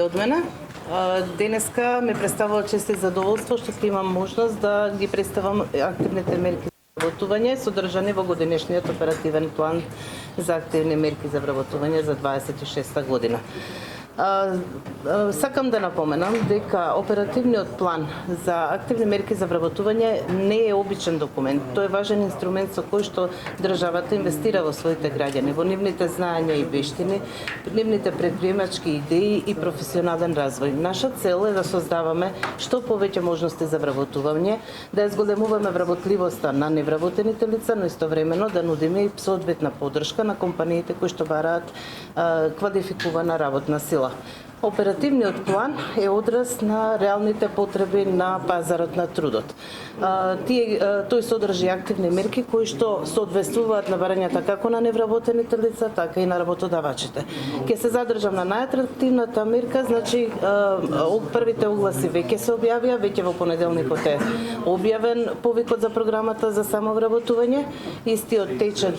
Од мене. Денеска ме представува чест и задоволство што ќе имам можност да ги представам активните мерки за вработување содржани во годинешниот оперативен план за активни мерки за вработување за 26 година. Сакам да напоменам дека оперативниот план за активни мерки за вработување не е обичен документ. Тој е важен инструмент со кој што државата инвестира во своите граѓани, во нивните знаења и вештини, нивните предприемачки идеи и професионален развој. Наша цел е да создаваме што повеќе можности за вработување, да ја зголемуваме вработливоста на невработените лица, но истовремено да нудиме и соодветна поддршка на компаниите кои што бараат квалификувана работна сила. Оперативниот план е одраз на реалните потреби на пазарот на трудот. Тој содржи активни мерки кои што соодветствуваат на барањата како на невработените лица, така и на работодавачите. Ќе се задржам на најатрактивната мерка, значи првите огласи веќе се објавија, веќе во понеделникот е објавен повикот за програмата за самовработување. Истиот тече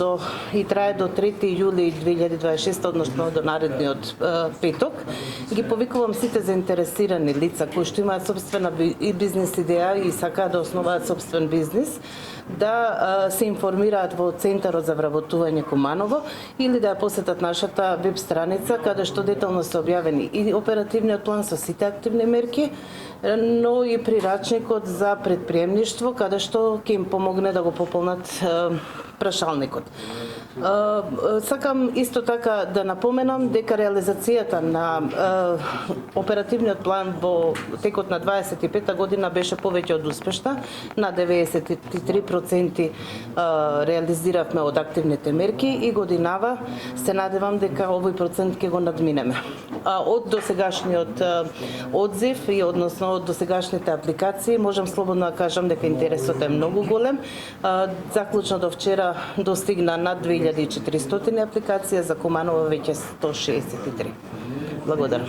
и трае до 3 јули 2026, односно до наредниот петок. Ги повикувам сите заинтересирани лица кои што имаат сопствена бизнес идеја и сакаат да основаат сопствен бизнис, да се информираат во Центарот за вработување Куманово или да ја посетат нашата веб страница каде што детално се објавени и оперативниот план со сите активни мерки, но и прирачникот за предприемништво каде што ќе им помогне да го пополнат прашалникот. Сакам исто така да напоменам дека реализацијата на оперативниот план во текот на 25-та година беше повеќе од успешна. На 93% реализиравме од активните мерки и годинава се надевам дека овој процент ќе го надминеме. Од досегашниот одзив и односно од досегашните апликации можам слободно да кажам дека интересот е многу голем. Заклучно до вчера достигна над 2400 апликации, за Куманово веќе 163. Благодарам.